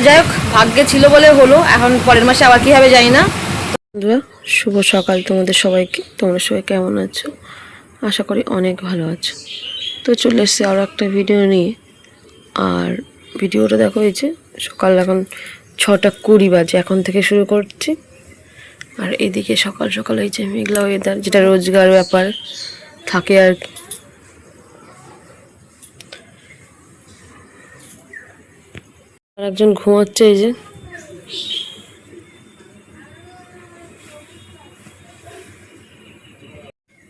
যাই হোক, ভাগ্যে ছিল বলে হলো, এখন পরের মাসে আবার কী হবে জানি না। বন্ধুরা শুভ সকাল তোমাদের সবাইকে। তোমরা সবাই কেমন আছো? আশা করি অনেক ভালো আছো। তো চলে এসেছি আরও একটা ভিডিও নিয়ে। আর ভিডিওটা দেখো, এই যে সকাল এখন 6:20 বাজে, এখন থেকে শুরু করছি। আর এদিকে সকাল সকাল এই যে মেঘলা ওয়েদার, যেটা রোজগার ব্যাপার থাকে আর কি। আর একজন ঘুমাচ্ছে, এই যে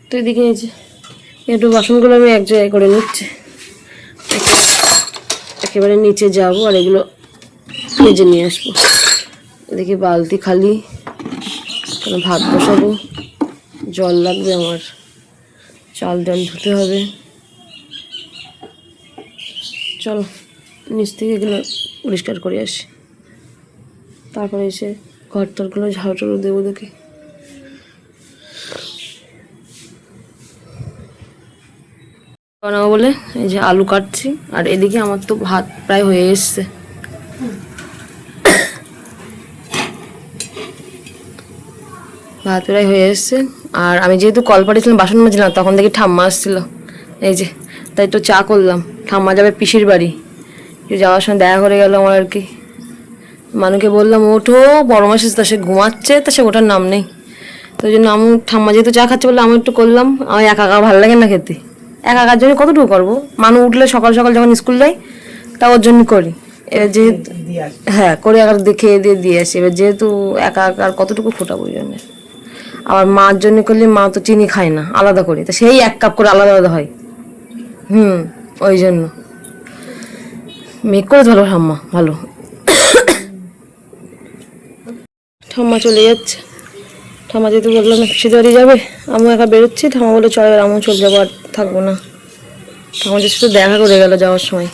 তো এদিকে এই যে একটু বাসনগুলো আমি এক জায়গায় করে নিচ্ছি, একেবারে নিচে যাব আর এগুলো মেজে নিয়ে আসবো। এদিকে বালতি খালি, কেন ভাত বসাবো, জল লাগবে আমার, চাল ডাল ধুতে হবে। চলো নিচ থেকে এগুলো পরিষ্কার করে আসি, তারপরে এসে ঘর তরগুলো ঝাড়ু টাড়ু দেবো। দেখি বানাবো বলে এই যে আলু কাটছি। আর এদিকে আমার তো ভাত প্রায় হয়ে এসছে। ভাত প্রায় হয়ে এসছে। আর আমি যেহেতু কল পাঠিয়েছিলাম বাসন মাজছিলাম, তখন দেখি ঠাম্মা আসছিল, এই যে তাই তো চা করলাম। ঠাম্মা যাবে পিসির বাড়ি, যাওয়ার সময় দেখা করে গেল আমার আর কি। মানুকে বললাম ওঠো, বড় মাস তা সে ঘুমাচ্ছে, তা সে ওঠার নাম নেই। তো ওই জন্য আমি, ঠাম্মা যেহেতু চা খাচ্ছে বললে আমি একটু করলাম। আমার একা একা ভালো লাগে না খেতে, একা একার জন্য কতটুকু করবো। মানুষ উঠলে সকাল সকাল যখন স্কুল যাই তা ওর জন্য করি। এবার যেহেতু হ্যাঁ করে একা খেয়ে দিয়ে আসি। এবার যেহেতু একা একা কতটুকু ফোটাবো ওই জন্য। আবার মার জন্য করলে মা তো চিনি খায় না, আলাদা করে, তা সেই 1 কাপ করে আলাদা আলাদা হয়। ওই জন্য মেঘ করে ধরো ঠাম্মা ভালো। ঠাম্মা চলে যাচ্ছে। ঠাম্মা যেহেতু বললাম পিসির বাড়ি যাবে, আমিও একা বেরোচ্ছি। ঠাম্মা বলে চল আমিও চলে যাবো, আর থাকবো না। আমাদের সাথে দেখা করে গেল যাওয়ার সময়।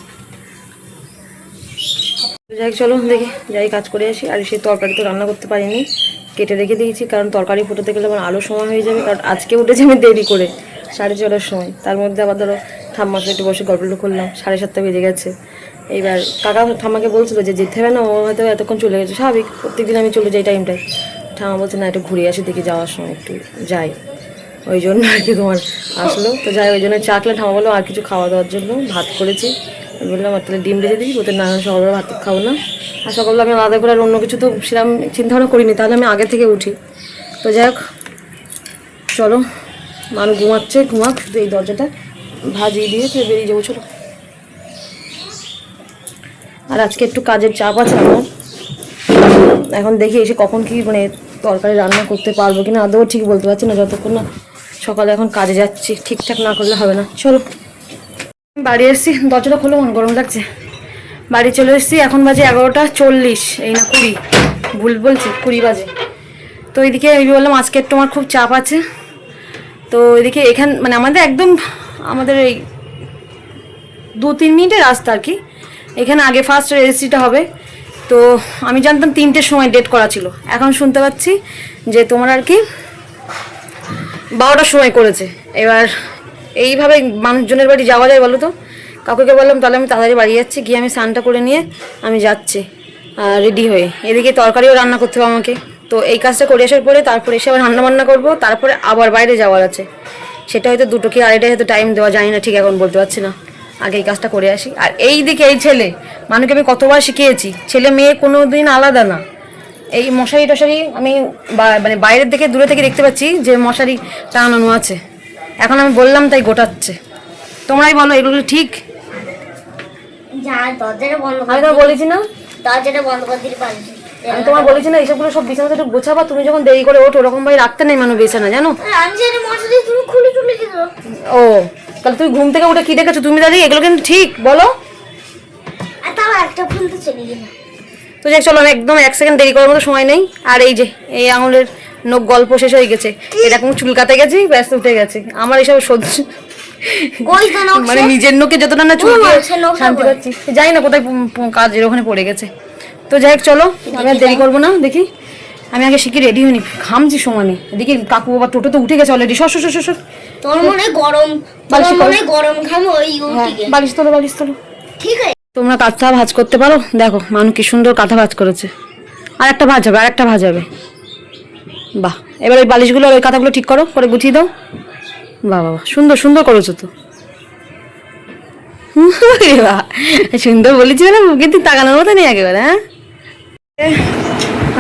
যাই চলো দেখি, যাই কাজ করে আসি। আর সেই তরকারি তো রান্না করতে পারিনি, কেটে রেখে দিয়েছি, কারণ তরকারি ফুটাতে গেলে আমার আরও সময় হয়ে যাবে। কারণ আজকে উঠেছি আমি দেরি করে, 4:30 সময়। তার মধ্যে আবার ধরো ঠাম্মার সাথে একটু বসে গল্প করলাম, 7:30 বেজে গেছে। এইবার কাকা ঠাম্মাকে বলছিল যে যেতে হবে না, ও হয়তো এতক্ষণ চলে গেছে, স্বাভাবিক, প্রত্যেকদিন আমি চলে যাই টাইমটায়। ঠাম্মা বলছে না একটু ঘুরে আসি, দেখি যাওয়ার সময় একটু যাই, ওই জন্য আর কি তোমার আসলো। তো যাই, ওই জন্য চা খেলে ঠাম্মা বললো আর কিছু খাওয়া দাওয়ার জন্য ভাত করেছি। বললাম আর তাহলে ডিম ভেজে দিই, ওদের না সকালবেলা ভাত খাবো না। আর সকালবেলা আমি আলাদা করে আর অন্য কিছু তো সেরকম চিন্তাভাবনা করিনি, তাহলে আমি আগে থেকে উঠি। তো যাই হোক চলো, মানুষ ঘুমাচ্ছে, ঘুমাক, শুধু এই দরজাটা ভাজিয়ে দিয়ে তো বেরিয়ে যাবো। চলো। আর আজকে একটু কাজের চাপ আছে আমার, এখন দেখি এসে কখন কি মানে তরকারি রান্না করতে পারবো কিনা আদৌ ঠিক বলতে পারছি না, যতক্ষণ না সকালে এখন কাজে যাচ্ছি। ঠিকঠাক না করলে হবে না। চলো বাড়ি এসেছি, দরজাটা খোলো, গরম লাগছে। বাড়ি চলে এসেছি, এখন বাজে 11:40, এই না 20, ভুল বলছি, 20 বাজে। তো এদিকে আমি বললাম আজকে একটু আমার খুব চাপ আছে। তো এদিকে মানে আমাদের একদম আমাদের এই 2-3 মিনিটের রাস্তা আর কি। এখানে আগে ফার্স্ট রেজিস্ট্রিটা হবে। তো আমি জানতাম 3টের সময় ডেট করা ছিল, এখন শুনতে পাচ্ছি যে তোমার আর কি 12টার সময় করেছে। এবার এইভাবে মানুষজনের বাড়ি যাওয়া যায় বলো তো? কাকুকে বললাম তাহলে আমি তাড়াতাড়ি বাড়ি যাচ্ছি, গিয়ে আমি স্নানটা করে নিয়ে আমি যাচ্ছি রেডি হয়ে। এদিকে তরকারিও রান্না করতে হবে আমাকে। তো এই কাজটা করে আসার পরে তারপরে এসে আবার রান্নাবান্না করবো, তারপরে আবার বাইরে যাওয়ার আছে। সেটা হয়তো 2টো কি 2:30 হয়তো টাইম দেওয়া যায় না, ঠিক এখন বলতে পারছি না। আগে এই কাজটা করে আসি। আর এই দিকে এই ছেলে মানুষকে আমি কতবার শিখিয়েছি, ছেলে মেয়ে কোনো দিন আলাদা না। এই মশারি টশারি আমি মানে বাইরের দিকে দূরে থেকে দেখতে পাচ্ছি যে মশারি টানানো আছে, এখন আমি বললাম তাই গোটাচ্ছে। তোমরাই বলো এগুলো ঠিক? আমি তোমার বলেছি না, আমি তোমার বলেছি না এইসবগুলো সব বিছানাতে একটু গোছাবা। তুমি যখন দেরি করে ওঠো ওরকম ভাবে রাখতে নেই মানুষ বিছানা, জানো? ও তাহলে তুমি ঘুম থেকে উঠে কি দেখেছো তুমি দাঁড়িয়ে? এগুলো কিন্তু ঠিক বলো? তো যাই চলো, একদম 1 সেকেন্ড দেরি করার মতো সময় নেই। আর এই যে এই আঙুলের নখ গল্প শেষ হয়ে গেছে, এরকম চুলকাতে গেছি, ব্যস্ত উঠে গেছে। আমার এইসব সহ্য মানে নিজের নোকে যতটা না চুলকে শান্তি পাচ্ছি, জানি না কোথায় কাজের ওখানে পড়ে গেছে। তো যাই হোক চলো, আমি আর দেরি করবো না। দেখি আমি আগে শিখে রেডি হইনি, ঘামছি সমানে। এদিকে কাকু বাবা টোটো তো উঠে গেছে অলরেডি। সর তোর মনে গরম, বালিশ তোলো, বালিশ তোলো। ঠিক আছে। তোমরা কাঁথা ভাঁজ করতে পারো? দেখো মানু কি সুন্দর কাঁথা ভাঁজ করেছে। আর একটা ভাঁজ হবে, আর একটা ভাঁজ হবে। বাহ, এবার ওই বালিশগুলো আর ওই কাঁথাগুলো ঠিক করো, করে গুছিয়ে দাও। বাহ বাবা, সুন্দর সুন্দর করেছো তো। বাহ, সুন্দর বলেছি না, মুখে তুই তাকানোর মতো নেই একেবারে। হ্যাঁ,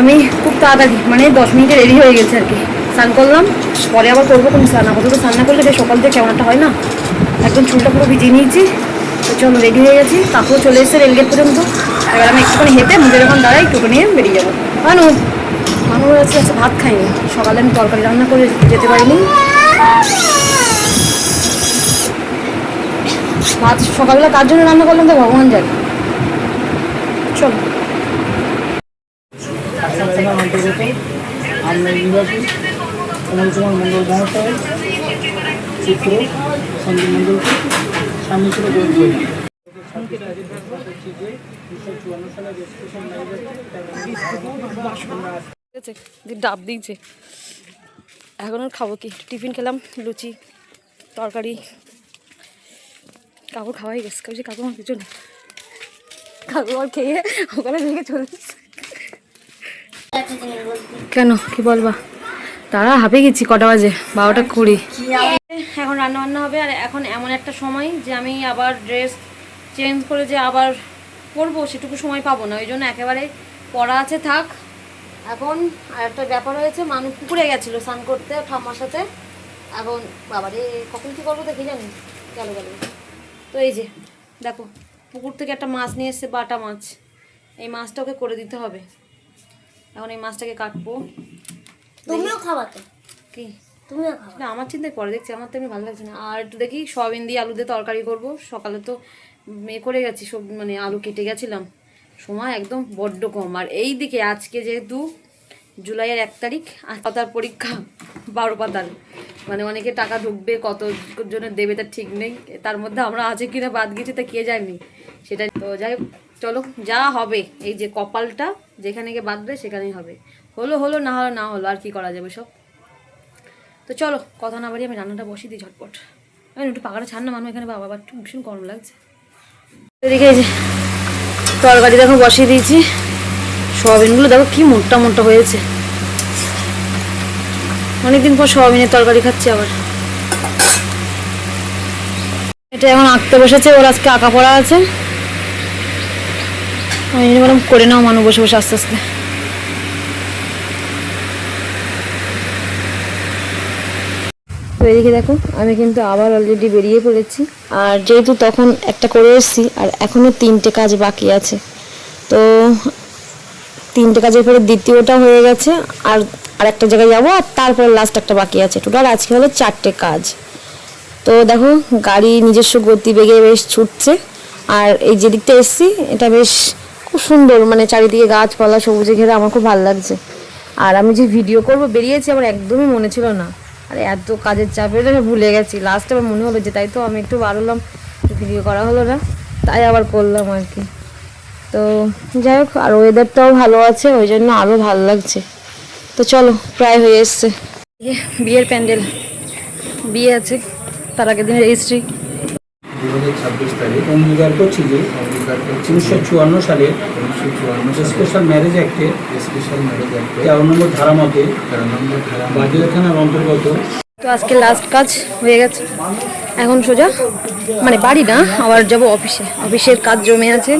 আমি খুব তাড়াতাড়ি মানে 10 মিনিটে রেডি হয়ে গেছে আর কি। স্নান করলাম, পরে আবার করবো কোন স্নান, আপাতত স্নান না করলে বেশ সকাল থেকে কেমন একটা হয় না। একদম চুলটা পুরো ভিজিয়ে নিয়েছি। তো চলো, রেডি হয়ে গেছি, কাকুও চলে এসেছে রেলগেট পর্যন্ত। এবার আমি একটুখানি হেঁটে মুখের যখন দাঁড়াই টোটো নিয়ে বেরিয়ে যাবো। মানু মানু আজকে ভাত খাইনি, সকালে আমি তরকারি রান্না করে যেতে পারিনি। ভাত সকালবেলা কার জন্য রান্না করলাম তো ভগবান জানে। চলো। মন্ডল মহাশয়, চিত্র সঞ্জয় মন্ডলকে স্বামী ছিল ডাব দিয়েছে। এখন আর খাবো কি, টিফিন খেলাম, লুচি তরকারি। কাকু খাওয়াই গেছে, কাকু কাকু আমার পিছনে, কাকু আর খেয়ে ওখানে ভেঙে চলে এসেছে। কেন, কি বলবা? তারা হাঁপে গেছি, কটা বাজে? 12টা 20। এখন রান্না বান্না হবে। আর এখন এমন একটা সময় যে আমি আবার ড্রেস চেঞ্জ করে যে আবার পরবো সেটুকু সময় পাবো না, ওই জন্য একেবারে পড়া আছে থাক। এখন আর একটা ব্যাপার হয়েছে, মানুষ পুকুরে গেছিলো স্নান করতে ঠাম্মার সাথে। এখন বাবারে কখন কী করবো দেখি জানি, গেল। তো এই যে দেখো, পুকুর থেকে একটা মাছ নিয়ে এসছে, বাটা মাছ। এই মাছটা ওকে করে দিতে হবে। এখন এই মাছটাকে কাটবো। তুমিও খাওয়াতে কি? তুমিও খাওয়া না, আমার চিন্তায় পরে দেখছি, আমার তো এমনি ভালো লাগছে না। আর একটু দেখি সয়াবিন দিয়ে আলু দিয়ে তরকারি করব। সকালে তো করে গেছি সব, মানে আলু কেটে গেছিলাম, সময় একদম বড্ড কম। আর এই দিকে আজকে যেহেতু জুলাইয়ের 1 তারিখ, আর পাতার পরীক্ষা 12 পাতার, মানে অনেকে টাকা ঢুকবে, কত জনের দেবে তার ঠিক নেই। তার মধ্যে আমরা আছে কিনা বাদ গেছি তা কে যায়নি সেটা। তো যাই হোক, চলো যা হবে, এই যে কপালটা যেখানে গিয়ে বাঁধবে সেখানেই হবে। হলো হলো, না হলো না হলো, আর কি করা যাবে সব। তো চলো কথা না বাড়ি আমি রান্নাটা বসিয়ে দিই ঝটপট। আমি একটু পাকাটা ছাড় না মানুষ, এখানে বাবা একটু ভীষণ গরম লাগছে। এদিকে এই যে তরকারি দেখো বসিয়ে দিয়েছি। সোয়াবিনগুলো দেখো কি মোটা মোটা হয়েছে, অনেকদিন পর সোয়াবিনের তরকারি খাচ্ছি আবার। এটা এখন আঁকতে বসেছে, ওর আজকে আঁকা পড়া আছে। আমি বললাম করে নাও মানুষ, বসে বসে আস্তে আস্তে। তো এদিকে দেখো, আমি কিন্তু আবার অলরেডি বেরিয়ে পড়েছি। আর যেহেতু তখন একটা করে এসেছি, আর এখনও 3টে কাজ বাকি আছে। তো 3টে কাজের পরে দ্বিতীয়টা হয়ে গেছে, আর একটা জায়গায় যাবো, আর তারপরে লাস্ট একটা বাকি আছে। টোটাল আজকে হলো 4টে কাজ। তো দেখো গাড়ি নিজস্ব গতিবেগে বেশ ছুটছে। আর এই যেদিকটা এসছি এটা বেশ খুব সুন্দর, মানে চারিদিকে গাছপালা সবুজে ঘেরা, আমার খুব ভালো লাগছে। আর আমি যে ভিডিও করব বেরিয়েছি, আমার একদমই মনে ছিল না। আর এত কাজের চাপে ভুলে গেছি। লাস্টে আবার মনে হলো যে তাই তো আমি একটু বার হলাম, ভিডিও করা হলো না, তাই আবার করলাম আর কি। তো যাই হোক, আর ওয়েদারটাও ভালো আছে, ওই জন্য আরও ভালো লাগছে। তো চলো, প্রায় হয়ে এসছে। বিয়ের প্যান্ডেল, বিয়ে আছে, তার আগের দিন রেজিস্ট্রি। 2026 তারিখ অঙ্গীকার করছি যে 1954 সালে স্পেশাল ম্যারেজ অ্যাক্টে 13 নম্বর ধারা মতে বাজিয়া থানার অন্তর্গত। তো আজকে লাস্ট কাজ হয়ে গেছে। এখন সোজা, মানে বাড়ি না, আবার যাব অফিসে। অফিসের কাজ জমে আছে,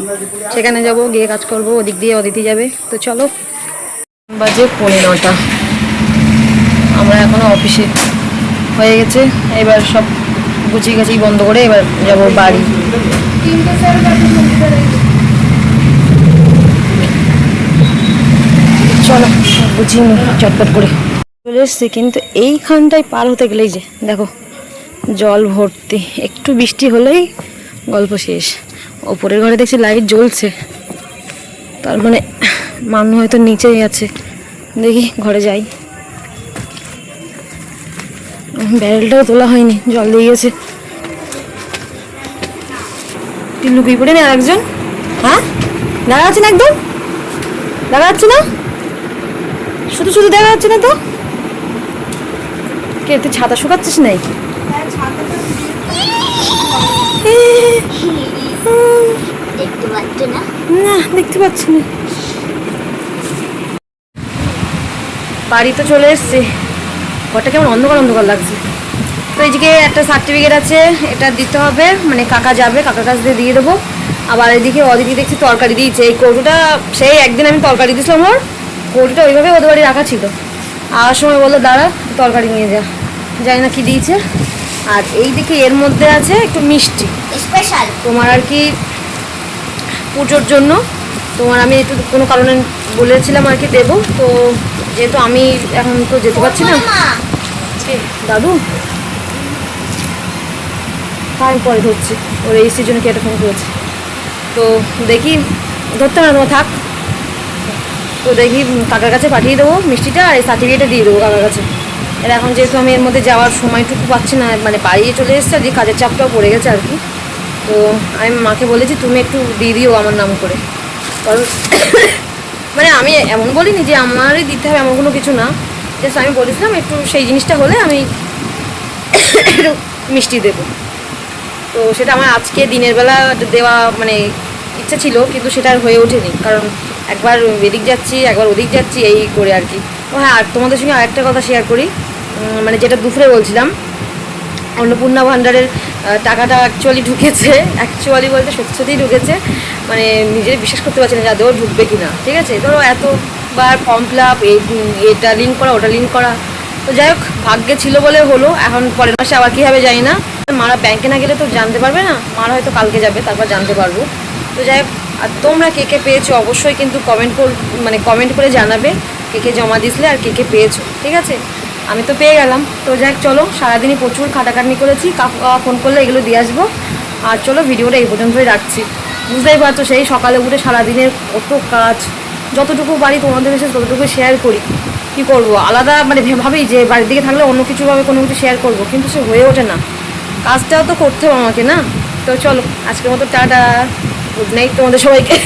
সেখানে যাব, গিয়ে কাজ করব। ওদিক দিয়ে অদিতি যাবে। তো চলো, বাজে 9:15, আমরা এখনো অফিসে। হয়ে গেছে, এবার সব গুছিয়ে গাছি বন্ধ করে এবার যাব বাড়ি। চলো গুছিয়ে নি চটপট করে। চলে এসছি, কিন্তু এইখানটায় পার হতে গেলেই যে দেখো জল ভর্তি। একটু বৃষ্টি হলেই গল্প শেষ। ওপরের ঘরে দেখছি লাইট জ্বলছে, তার মানে মানুষ হয়তো নিচেই আছে। দেখি ঘরে যাই। ব্যারেলটাও তোলা হয়নি, জল দিয়ে গেছে। তুই লুকিয়ে পড়ে না আরেকজন? হ্যাঁ, দেখা যাচ্ছে না, একদম দেখা যাচ্ছে না, শুধু শুধু দেখা যাচ্ছে না। তো কে, তুই ছাতা শুকাচ্ছিস নাকি? একটু পাচ্ছে না। না দেখতে পাচ্ছি না। বাড়ি তো চলে এসছি, ঘরটা কেমন অন্ধকার অন্ধকার লাগছে। তো এইদিকে একটা সার্টিফিকেট আছে, এটা দিতে হবে, মানে কাকা যাবে, কাকার কাছ দিয়ে দিয়ে দেবো। আবার এদিকে ওদিকে দেখছি তরকারি দিয়েছে। এই কৌটোটা সেই একদিন আমি তরকারি দিয়েছিলাম, ওর কৌটোটা ওইভাবে ওদের বাড়ি রাখা ছিল। আসার সময় বললো দাঁড়া তরকারি নিয়ে যা, জানি না কি দিয়েছে। আর এইদিকে এর মধ্যে আছে একটু মিষ্টি, স্পেশাল। তোমার আর কি পুজোর জন্য তোমার আমি একটু কোনো কারণে বলেছিলাম আর কি দেবো। তো যেহেতু আমি এখন তো যেতে পারছি না। মা দাদু আমি পরে ধরছি, ওর এসির জন্য কি একটা ফোন করেছে। তো দেখি ধরতে হবে না, তোমার থাক। তো দেখি কাকার কাছে পাঠিয়ে দেবো মিষ্টিটা, আর এই সার্টিফিকেটটা দিয়ে দেবো কাকার কাছে। এর এখন যেহেতু আমি এর মধ্যে যাওয়ার সময়টুকু পাচ্ছি না, মানে বাড়িয়ে চলে এসেছে, আর কাজের চাপটাও পড়ে গেছে আর কি। তো আমি মাকে বলেছি তুমি একটু দিয়ে দিও আমার নাম করে, কারণ মানে আমি এমন বলিনি যে আমারই দিতে হবে, এমন কোনো কিছু না। জাস্ট আমি বলেছিলাম একটু সেই জিনিসটা হলে আমি একটু মিষ্টি দেবো। তো সেটা আমার আজকে দিনের বেলা দেওয়া মানে ইচ্ছা ছিল, কিন্তু সেটা আর হয়ে ওঠেনি, কারণ একবার এদিক যাচ্ছি একবার ওদিক যাচ্ছি এই করে আর কি। ও হ্যাঁ, আর তোমাদের সঙ্গে আরেকটা কথা শেয়ার করি, মানে যেটা দুপুরে বলছিলাম, অন্নপূর্ণা ভাণ্ডারের টাকাটা অ্যাকচুয়ালি ঢুকেছে। অ্যাকচুয়ালি বলতে সত্যি সত্যিই ঢুকেছে, মানে নিজের বিশ্বাস করতে পারছি না যে আদৌ ঢুকবে কি না। ঠিক আছে, ধরো এতবার ফর্ম ফিল আপ, এটা লিঙ্ক করা ওটা লিঙ্ক করা, তো যাই হোক ভাগ্যে ছিল বলে হলো। এখন পরের মাসে আবার কী হবে জানি না। মারা ব্যাংকে না গেলে তো জানতে পারবে না, মারা হয়তো কালকে যাবে তারপর জানতে পারবো। তো যাই হোক, আর তোমরা কে কে পেয়েছো অবশ্যই কিন্তু কমেন্ট করে জানাবে কে কে জমা দিয়েছিলে আর কে কে পেয়েছো। ঠিক আছে, আমি তো পেয়ে গেলাম। তো যাই হোক চলো, সারাদিনই প্রচুর খাটাখাটনি করেছি, ফোন করলে এগুলো দিয়ে আসবো। আর চলো ভিডিওটা এই পর্যন্তই রাখছি। বুঝতেই পারছো সেই সকালে উঠে সারাদিনের কত কাজ, যতটুকু বাড়ি তোমাদের কাছে ততটুকু শেয়ার করি। কী করবো, আলাদা মানে ভাবি যে বাড়ির দিকে থাকলে অন্য কিছুভাবে কোনো কিছু শেয়ার করবো, কিন্তু সে হয়ে ওঠে না, কাজটাও তো করতে হবে আমাকে না। তো চলো আজকের মতো টাটা, গুড নাইট তোমাদের সবাইকে।